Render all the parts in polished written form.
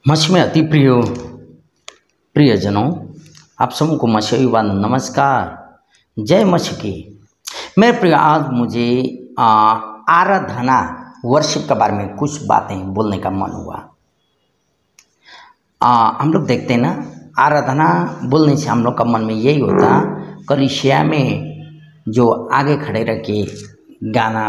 मछ में अति प्रियजनों, आप सबों को मछुआरा नमस्कार। जय मछ की। मेरे प्रिय, आज मुझे आराधना वर्शिप के बारे में कुछ बातें बोलने का मन हुआ। हम लोग देखते हैं ना, आराधना बोलने से हम लोग का मन में यही होता, कलीसिया में जो आगे खड़े रह के गाना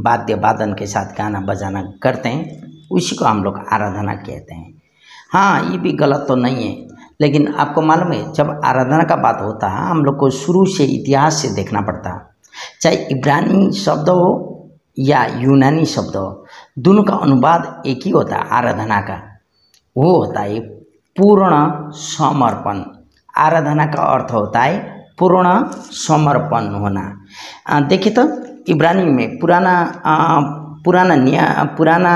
वाद्य वादन के साथ गाना बजाना करते हैं, उसी को हम लोग आराधना कहते हैं। हाँ, ये भी गलत तो नहीं है, लेकिन आपको मालूम है, जब आराधना का बात होता है हम लोग को शुरू से इतिहास से देखना पड़ता। चाहे इब्रानी शब्द हो या यूनानी शब्द हो, दोनों का अनुवाद एक ही होता है आराधना का। वो होता है पूर्ण समर्पण। आराधना का अर्थ होता है पूर्ण समर्पण होना। देखिए तो इब्रानी में पुराना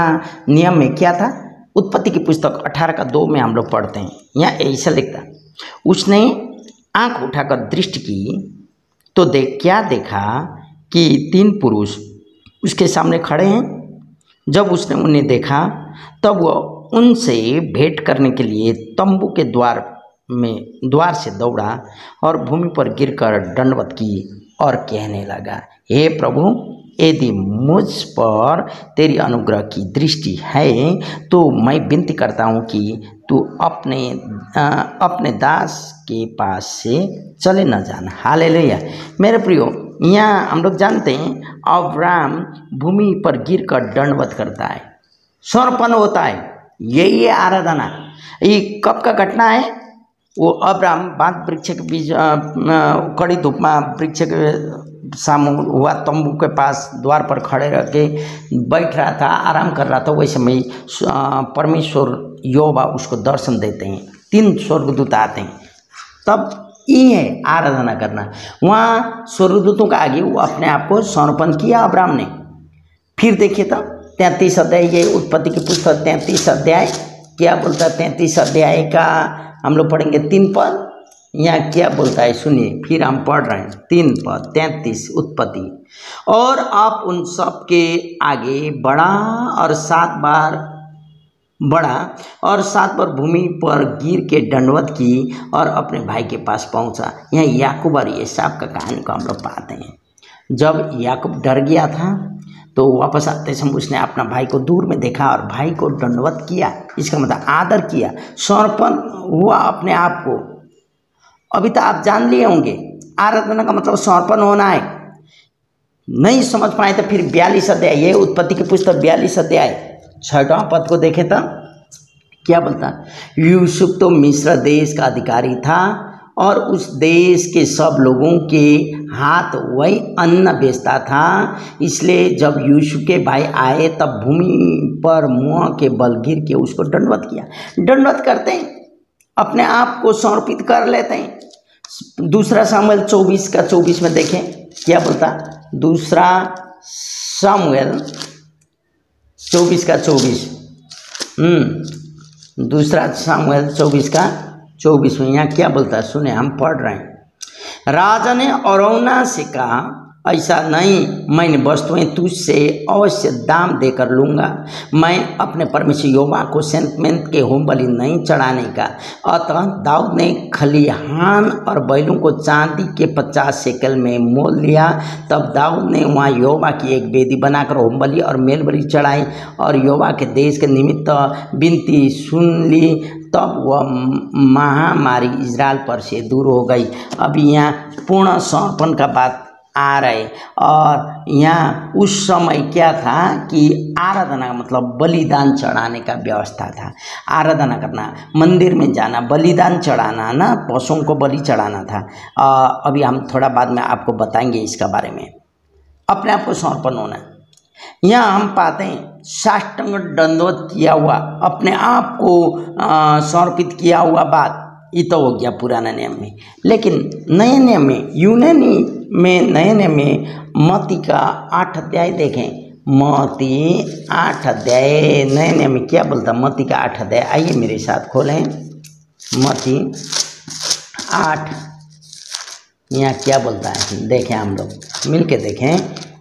नियम में क्या था। उत्पत्ति की पुस्तक 18:2 में हम लोग पढ़ते हैं, यहाँ ऐसा लिखता, उसने आंख उठाकर दृष्टि की तो क्या देखा कि 3 पुरुष उसके सामने खड़े हैं। जब उसने उन्हें देखा तब वह उनसे भेंट करने के लिए तंबू के द्वार से दौड़ा और भूमि पर गिरकर दंडवत की और कहने लगा, हे प्रभु, यदि मुझ पर तेरी अनुग्रह की दृष्टि है तो मैं विनती करता हूँ कि तू अपने दास के पास से चले न जाना। हालेलुया। मेरे प्रियो, यहाँ हम लोग जानते हैं अब्राहम भूमि पर गिरकर दंडवत करता है, समर्पण होता है। यही है आराधना। ये कब का घटना है? वो अब्राहम बांध वृक्ष के बीच कड़ी धूप में वृक्ष के सामने हुआ तंबू के पास द्वार पर खड़े रह के बैठ रहा था, आराम कर रहा था। वही समय परमेश्वर यहोवा उसको दर्शन देते हैं, 3 स्वर्गदूत आते हैं। तब ये है आराधना करना। वहाँ स्वर्गदूतों का आगे वो अपने आप को समर्पण किया अब्राहम ने। फिर देखिए तो 33 अध्याय, ये उत्पत्ति की पुस्तक 33 अध्याय क्या बोलता है। 33 अध्याय का हम लोग पढ़ेंगे 3 पद। यहाँ क्या बोलता है सुनिए, फिर हम पढ़ रहे हैं 3 पद 33 उत्पत्ति। और आप उन सब के आगे बढ़ा और 7 बार भूमि पर गिर के दंडवत की और अपने भाई के पास पहुंचा। यहाँ याकूब और एसाव का कहानी को हम लोग पाते हैं। जब याकूब डर गया था तो वापस आते समय उसने अपना भाई को दूर में देखा और भाई को दंडवत किया। इसका मतलब आदर किया, समर्पण हुआ अपने आप को। अभी तो आप जान लिए होंगे आराधना का मतलब समर्पण होना है। नहीं समझ पाए तो फिर 42 अध्याय, ये उत्पत्ति की पुस्तक 42 अध्याय 6वां पद को देखें तो क्या बोलता। यूसुफ तो मिस्र देश का अधिकारी था और उस देश के सब लोगों के हाथ वही अन्न बेचता था। इसलिए जब यूसुफ के भाई आए तब भूमि पर मुँह के बल गिर के उसको दंडवत किया। दंडवत करते हैं, अपने आप को समर्पित कर लेते हैं। 2 सामुएल 24:24 में देखें क्या बोलता। 2 सामुएल 24:24 2 सामुएल 24:24 में यहाँ क्या बोलता है सुने, हम पढ़ रहे हैं। राजा ने अरौना से कहा, ऐसा नहीं, मैंने वस्तुएं तुझसे अवश्य दाम देकर लूँगा। मैं अपने परमेश्वर यहोवा को सेंतमेंत के होम बलि नहीं चढ़ाने का। अतः दाऊद ने खलिहान और बैलों को चांदी के 50 शेकल में मोल लिया। तब दाऊद ने वहाँ यहोवा की एक वेदी बनाकर होम बलि और मेल बलि चढ़ाई और यहोवा के देश के निमित्त विनती सुन ली। तब वह महामारी इजराइल पर से दूर हो गई। अब यहाँ पूर्ण समर्पण का बात आ रहे। और यहाँ उस समय क्या था कि आराधना का मतलब बलिदान चढ़ाने का व्यवस्था था। आराधना करना, मंदिर में जाना, बलिदान चढ़ाना ना, पशुओं को बलि चढ़ाना था। अभी हम थोड़ा बाद में आपको बताएंगे इसका बारे में। अपने आप को समर्पण होना, यहाँ हम पाते हैं साष्टांग दंडवत किया हुआ, अपने आप को समर्पित किया हुआ बात। ये तो हो गया पुराना नियम में। लेकिन नए नियम में, यूनानी में, नए नियम में मत्ती का 8 अध्याय देखें। मत्ती 8 अध्याय नए नियम में क्या बोलता। मत्ती का 8 अध्याय, आइए मेरे साथ खोलें मत्ती 8। यहाँ क्या बोलता है देखें, हम लोग मिल के देखें,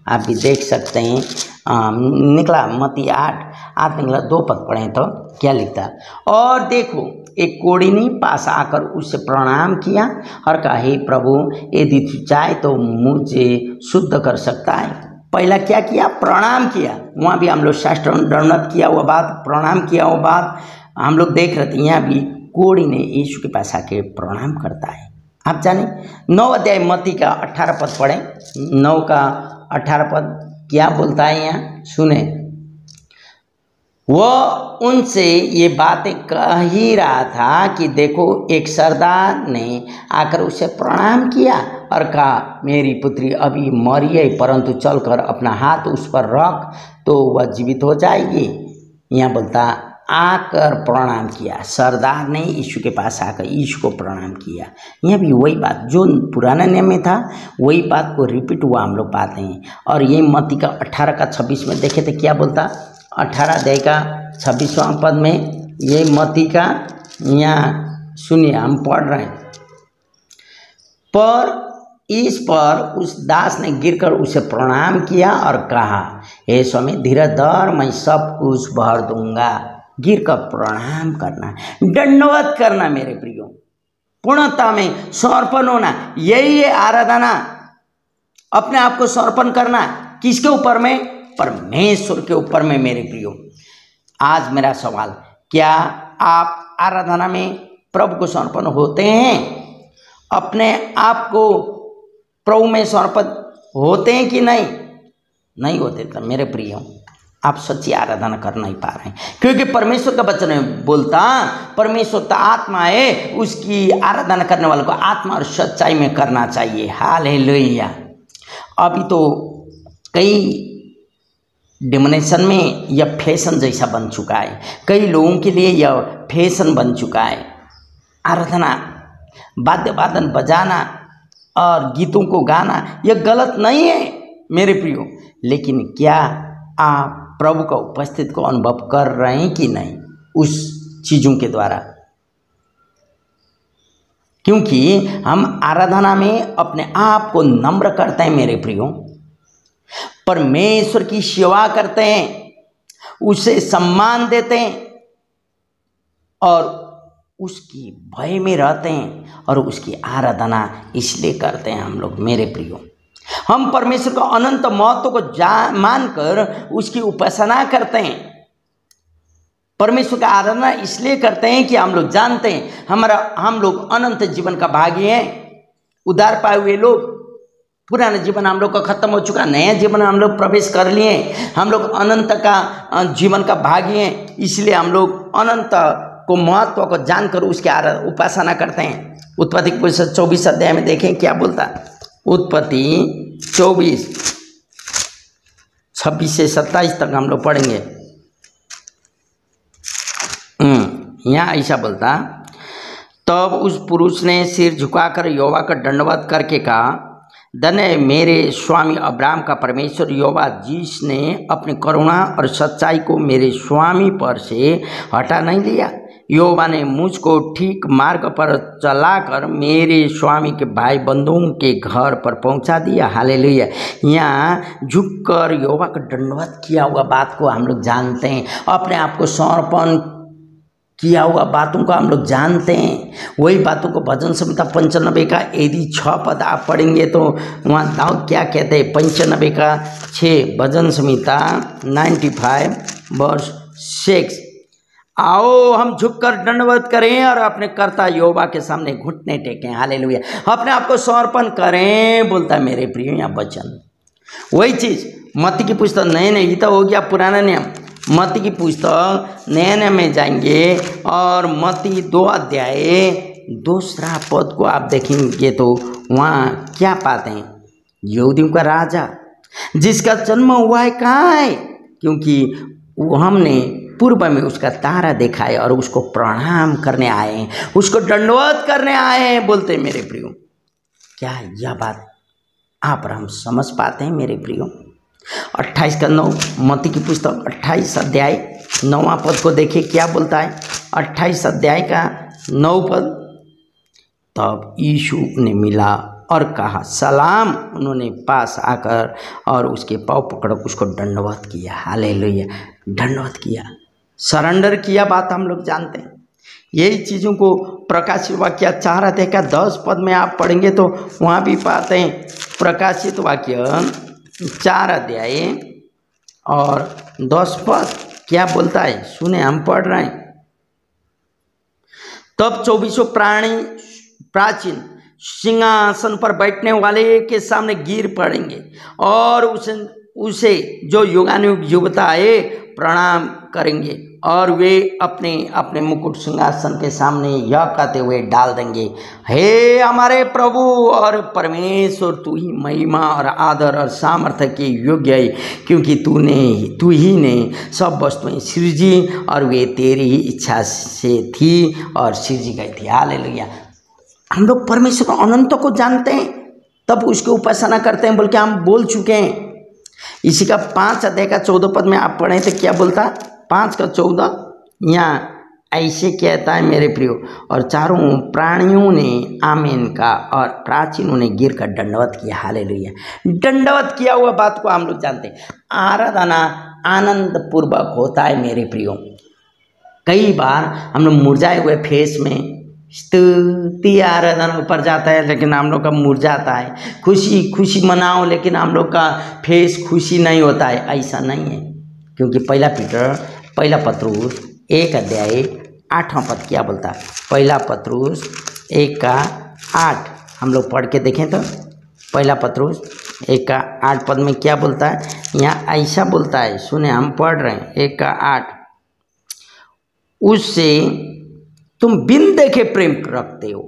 आप भी देख सकते हैं। निकला मत्ती 8 निकला 2 पद पढ़ें तो क्या लिखता। और देखो एक कोढ़ी ने पास आकर उससे प्रणाम किया और कहा, हे प्रभु, यदि तू चाहे तो मुझे शुद्ध कर सकता है। पहला क्या किया? प्रणाम किया। वहाँ भी हम लोग शास्त्र दंडवत किया हुआ बात, प्रणाम किया हुआ बात हम लोग देख रहे थे। यहाँ भी कोढ़ी ने यीशु के पास आके प्रणाम करता है। आप जाने 9 अध्याय मत्ती का 18 पद पढ़ें। 9 का 18 पद क्या बोलता है यहाँ सुने। वह उनसे ये बातें कह ही रहा था कि देखो एक सरदार ने आकर उसे प्रणाम किया और कहा, मेरी पुत्री अभी मरी है, परंतु चलकर अपना हाथ उस पर रख तो वह जीवित हो जाएगी। यहाँ बोलता आकर प्रणाम किया। सरदार ने यीशु के पास आकर यीशु को प्रणाम किया। यह भी वही बात जो पुराना नियम में था, वही बात को रिपीट हुआ हम लोग पाते हैं। और ये मत्ती का 18 का 26 में देखे थे क्या बोलता। 18 अध्याय का 26वां पद में ये मत्ती का, यहाँ सुनिए हम पढ़ रहे हैं। पर इस पर उस दास ने गिरकर उसे प्रणाम किया और कहा, हे स्वामी धीरज धर, मैं सब कुछ भर दूंगा। गिरकर प्रणाम करना, दंडवत करना मेरे प्रियो, पूर्णता में समर्पण होना, यही है आराधना। अपने आप को समर्पण करना किसके ऊपर में? परमेश्वर के ऊपर में मेरे प्रियो। आज मेरा सवाल, क्या आप आराधना में प्रभु को समर्पण होते हैं? अपने आप को प्रभु में समर्पित होते हैं कि नहीं? नहीं होते तो मेरे प्रियो आप सच्ची आराधना कर नहीं पा रहे हैं। क्योंकि परमेश्वर का वचन में बोलता, परमेश्वर तो आत्मा है, उसकी आराधना करने वालों को आत्मा और सच्चाई में करना चाहिए। हालेलुया। अभी तो कई डिमोनेशन में यह फैशन जैसा बन चुका है। कई लोगों के लिए यह फैशन बन चुका है। आराधना, वाद्य वादन बजाना और गीतों को गाना यह गलत नहीं है मेरे प्रियो, लेकिन क्या आप प्रभु का उपस्थिति को अनुभव कर रहे हैं कि नहीं उस चीज़ों के द्वारा? क्योंकि हम आराधना में अपने आप को नम्र करते हैं मेरे प्रियो, परमेश्वर की सेवा करते हैं, उसे सम्मान देते हैं और उसकी भय में रहते हैं और उसकी आराधना इसलिए करते हैं हम लोग मेरे प्रियो। हम परमेश्वर का अनंत महत्व को मानकर उसकी उपासना करते हैं। परमेश्वर का आराधना इसलिए करते हैं कि हम लोग जानते हैं हम लोग अनंत जीवन का भागी हैं, उद्धार पाए हुए लोग। पुराना जीवन हम लोग का खत्म हो चुका, नया जीवन हम लोग प्रवेश कर लिए। हम लोग अनंत का जीवन का भागी हैं, इसलिए हम लोग अनंत को महत्व को जानकर उसकी उपासना करते हैं। उत्पत्ति 24 अध्याय में देखें क्या बोलता। उत्पत्ति 24 26 से 27 तक हम लोग पढ़ेंगे। यहाँ ऐसा बोलता, तब उस पुरुष ने सिर झुकाकर यहोवा का दंडवत करके कहा, धन्य मेरे स्वामी अब्राहम का परमेश्वर यहोवा, जिसने अपनी करुणा और सच्चाई को मेरे स्वामी पर से हटा नहीं लिया। यहोवा ने मुझको ठीक मार्ग पर चलाकर मेरे स्वामी के भाई बंधुओं के घर पर पहुंचा दिया। हालेलुया। यहाँ झुककर यहोवा का दंडवत किया हुआ बात को हम लोग जानते हैं, अपने आप को समर्पण किया हुआ बातों को हम लोग जानते हैं। वही बातों को भजन संहिता 95 का यदि 6 पद आप पढ़ेंगे तो वहाँ दाऊद क्या कहते हैं। 95 का 6 भजन संहिता 95 वर्स 6, आओ हम झुककर दंडवत करें और अपने कर्ता यहोवा के सामने घुटने टेकें। हालेलुया। अपने आप को समर्पण करें बोलता मेरे प्रिय यहाँ वचन। वही चीज़ मत्ती की पुस्तक नए नए, ये तो हो गया पुराना नियम। मत्ती की पुस्तक नए नियम में जाएंगे और मत्ती 2 अध्याय 2 पद को आप देखेंगे तो वहाँ क्या पाते हैं। यहूदियों का राजा जिसका जन्म हुआ है कहाँ है? क्योंकि वो हमने पूर्व में उसका तारा देखा है और उसको प्रणाम करने आए हैं, उसको दंडवत करने आए हैं बोलते मेरे प्रियो। क्या यह बात आप और हम समझ पाते हैं मेरे प्रियो? 28 का 9 मत्ती की पुस्तक 28 अध्याय 9वां पद को देखिए क्या बोलता है। 28 अध्याय का 9 पद, तब यीशु ने मिला और कहा सलाम। उन्होंने पास आकर और उसके पाँव पकड़ उसको दंडवत किया। हालेलुया, दंडवत किया, सरेंडर किया। बात हम लोग जानते हैं। यही चीज़ों को प्रकाशित वाक्य 4 अध्याय का 10 पद में आप पढ़ेंगे तो वहाँ भी पाते हैं। प्रकाशित वाक्य 4 अध्याय और 10 पद क्या बोलता है, सुने, हम पढ़ रहे हैं। तब 24 प्राणी प्राचीन सिंहासन पर बैठने वाले के सामने गिर पड़ेंगे और उसे जो युगानुयुग युगता है प्रणाम करेंगे, और वे अपने अपने मुकुट सिंहासन के सामने यह कहते हुए डाल देंगे, हे हमारे प्रभु और परमेश्वर, तू ही महिमा और आदर और सामर्थ्य के योग्य है, क्योंकि तू ही ने सब वस्तुएं सृजी और वे तेरी ही इच्छा से थी और सृजी गई थी। हालेलुया। हम लोग परमेश्वर अनंत को जानते हैं तब उसकी उपासना करते हैं, बल्कि हम बोल चुके हैं। इसी का 5 अध्याय का 14 पद में आप पढ़ें तो क्या बोलता, 5 का 14 यहाँ ऐसे कहता है, मेरे प्रियो, और चारों प्राणियों ने आमीन का और प्राचीनों ने गिर कर दंडवत किया। हालेलुया, दंडवत किया हुआ बात को हम लोग जानते हैं। आराधना आनंद पूर्वक होता है मेरे प्रियो। कई बार हम लोग मुरझाए हुए फेस में स्तुति आराधना ऊपर जाता है, लेकिन हम लोग का मुरझाता है। खुशी खुशी मनाओ, लेकिन हम लोग का फेस खुशी नहीं होता है। ऐसा नहीं है, क्योंकि पहला पत्रुस 1 अध्याय 8वां पद क्या बोलता है। पहला पत्रुस 1 का 8 हम लोग पढ़ के देखें तो पहला पत्रुस 1 का 8 पद में क्या बोलता है। यहाँ ऐसा बोलता है, सुने, हम पढ़ रहे हैं 1 का 8, उससे तुम बिन देखे प्रेम रखते हो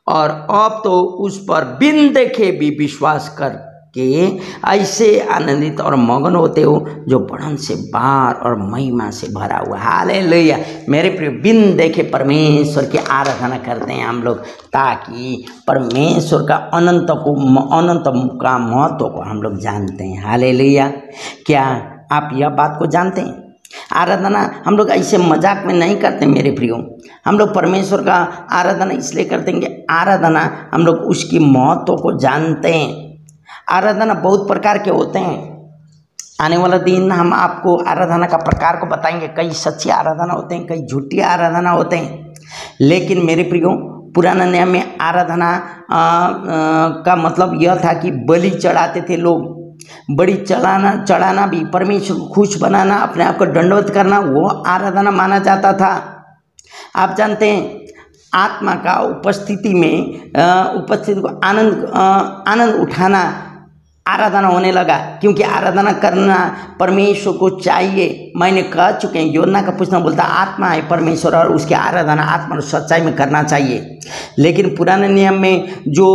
और अब तो उस पर बिन देखे भी विश्वास करके ऐसे आनंदित और मगन होते हो जो बढ़न से बार और महिमा से भरा हुआ। हालेलुया मेरे प्रिय, बिन देखे परमेश्वर की आराधना करते हैं हम लोग, ताकि परमेश्वर का अनंत का महत्व को हम लोग जानते हैं। हालेलुया। क्या आप यह बात को जानते हैं? आराधना हम लोग ऐसे मजाक में नहीं करते मेरे प्रियो। हम लोग परमेश्वर का आराधना इसलिए करते हैं कि आराधना हम लोग उसकी महत्व को जानते हैं। आराधना बहुत प्रकार के होते हैं। आने वाला दिन हम आपको आराधना का प्रकार को बताएंगे। कई सच्ची आराधना होते हैं, कई झूठी आराधना होते हैं। लेकिन मेरे प्रियो, पुराना नियम में आराधना का मतलब यह था कि बलि चढ़ाते थे लोग। बड़ी चढ़ाना भी, परमेश्वर को खुश बनाना, अपने आप को दंडवत करना, वो आराधना माना जाता था। आप जानते हैं, आत्मा का उपस्थिति को आनंद उठाना आराधना होने लगा, क्योंकि आराधना करना परमेश्वर को चाहिए। मैंने कह चुके हैं, योना का पुस्तक बोलता आत्मा है परमेश्वर और उसकी आराधना आत्मा और सच्चाई में करना चाहिए। लेकिन पुराने नियम में जो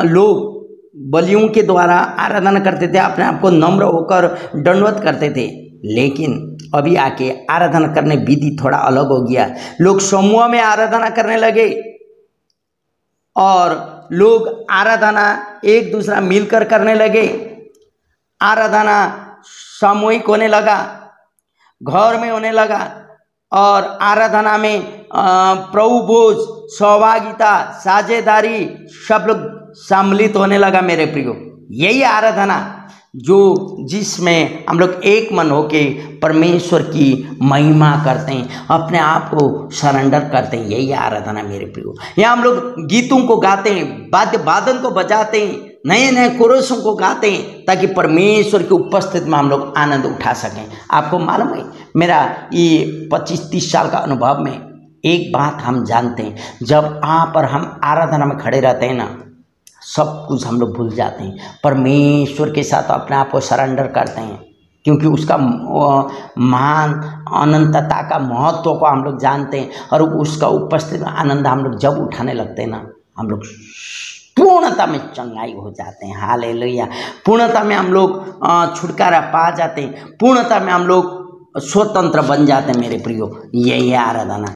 लोग बलियों के द्वारा आराधना करते थे, अपने आप को नम्र होकर दंडवत करते थे। लेकिन अभी आके आराधना करने विधि थोड़ा अलग हो गया। लोग समूह में आराधना करने लगे और लोग आराधना एक दूसरा मिलकर करने लगे। आराधना सामूहिक होने लगा, घर में होने लगा, और आराधना में प्रभु भोज, सहभागिता, साझेदारी सब लोग सम्मिलित होने लगा मेरे प्रियो। यही आराधना जिसमें हम लोग एक मन होके परमेश्वर की महिमा करते हैं, अपने आप को सरेंडर करते हैं। यही आराधना मेरे प्रियो। यहाँ हम लोग गीतों को गाते हैं, वाद्य वादन को बजाते हैं, नए नए कोरसों को गाते हैं, ताकि परमेश्वर की उपस्थिति में हम लोग आनंद उठा सकें। आपको मालूम है, मेरा ये 25-30 साल का अनुभव में एक बात हम जानते हैं, जब आप और हम आराधना में खड़े रहते हैं ना, सब कुछ हम लोग भूल जाते हैं। परमेश्वर के साथ अपने आप को सरेंडर करते हैं, क्योंकि उसका महान अनंतता का महत्व को हम लोग जानते हैं, और उसका उपस्थित आनंद हम लोग जब उठाने लगते हैं ना, हम लोग पूर्णता में चंगाई हो जाते हैं। हालेलुया। पूर्णता में हम लोग छुटकारा पा जाते हैं, पूर्णता में हम लोग स्वतंत्र बन जाते हैं मेरे प्रियो। यही है आराधना।